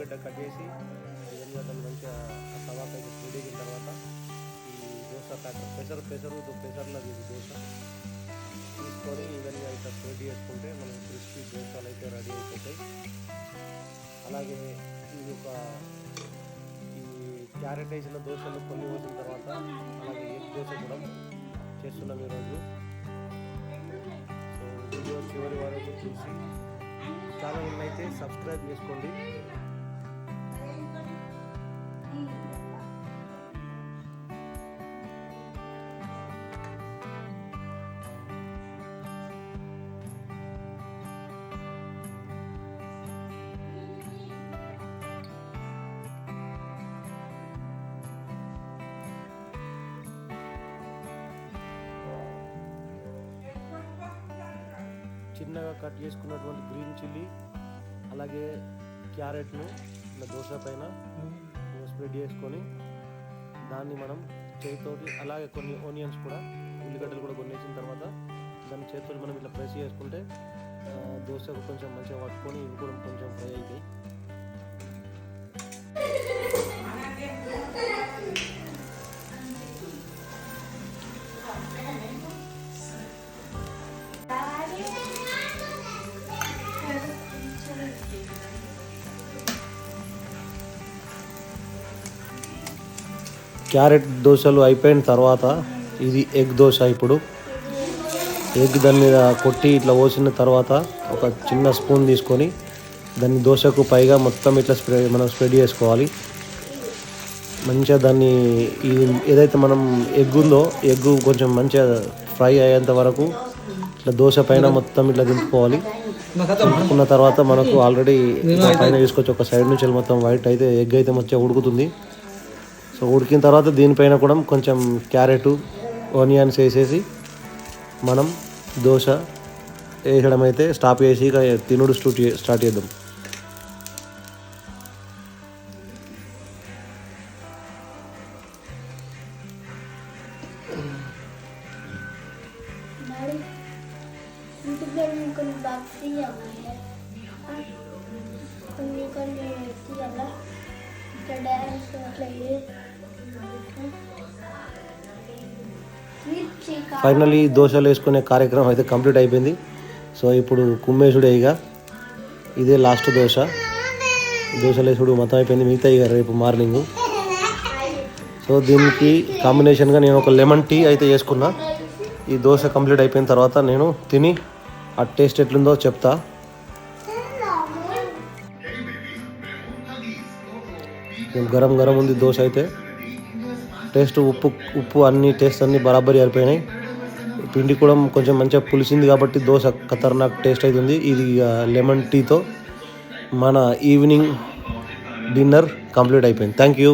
ఉల్లిగడ్డ కట్ చేసి విధంగా దాన్ని మంచిగా తవాత రెడీ అయిన తర్వాత ఈ దోశ ప్యాటర్ పెసర్లో ఇది దోశ తీసుకొని ఈ విధంగా ఇట్లా స్ప్రెడ్ చేసుకుంటే మనం క్రిస్పీ దోశలు అయితే రెడీ అయిపోతాయి. అలాగే ఈ క్యారెట్ వేసిన దోశలు కొన్ని వేసిన తర్వాత అలాగే ఎగ్ దోశ కూడా చేస్తున్నాం ఈరోజు. సో వీడియో చివరి వరకు చూసి ఛానల్ని అయితే సబ్స్క్రైబ్ చేసుకోండి. చిన్నగా కట్ చేసుకున్నటువంటి గ్రీన్ చిల్లీ అలాగే క్యారెట్ను ఇలా దోశ పైన స్ప్రెడ్ చేసుకొని దాన్ని మనం చేతితోటి అలాగే కొన్ని ఆనియన్స్ కూడా ఉల్లిగడ్డలు కూడా కొన్ని వేసిన తర్వాత దాన్ని చేతితో మనం ఇట్లా ప్రెస్ చేసుకుంటే దోశకు కొంచెం మంచిగా పట్టుకొని ఇవి కూడా కొంచెం ఫ్రై అవుతాయి. క్యారెట్ దోశలు అయిపోయిన తర్వాత ఇది ఎగ్ దోశ. ఇప్పుడు ఎగ్ దాని మీద కొట్టి ఇట్లా పోసిన తర్వాత ఒక చిన్న స్పూన్ తీసుకొని దాన్ని దోశకు పైగా మొత్తం ఇట్లా మనం స్ప్రెడ్ చేసుకోవాలి. మంచిగా దాన్ని ఏదైతే మనం ఎగ్ ఉందో ఎగ్ కొంచెం మంచిగా ఫ్రై అయ్యేంత వరకు ఇట్లా దోశ పైన మొత్తం ఇట్లా దింపుకోవాలి. దింపుకున్న తర్వాత మనకు ఆల్రెడీ పైన తీసుకోవచ్చు ఒక సైడ్ నుంచి మొత్తం వైట్ అయితే ఎగ్ అయితే మంచిగా ఉడుకుతుంది. సో ఉడికిన తర్వాత దీనిపైన కూడా కొంచెం క్యారెట్ ఆనియన్స్ వేసేసి మనం దోశ వేయడం అయితే స్టాప్ చేసి ఇక తినుడు స్టార్ట్ చేద్దాం. ఫైనల్లీ దోశలు వేసుకునే కార్యక్రమం అయితే కంప్లీట్ అయిపోయింది. సో ఇప్పుడు కుమ్మేసుడే ఇక ఇదే లాస్ట్ దోశలు వేసుడు మొత్తం అయిపోయింది. మిగతా ఇక రేపు మార్నింగ్. సో దీనికి కాంబినేషన్గా నేను ఒక లెమన్ టీ అయితే చేసుకున్నా. ఈ దోశ కంప్లీట్ అయిపోయిన తర్వాత నేను తిని ఆ టేస్ట్ ఎట్లుందో చెప్తా. గరం గరం ఉంది దోశ అయితే. టేస్ట్ ఉప్పు అన్ని టేస్ట్ అన్నీ బరాబరి అయిపోయినాయి. పిండి కూడా కొంచెం మంచిగా పులిసింది కాబట్టి దోశ ఖతర్నాక్ టేస్ట్ అవుతుంది. ఇది లెమన్ టీతో మన ఈవినింగ్ డిన్నర్ కంప్లీట్ అయిపోయింది. Thank you.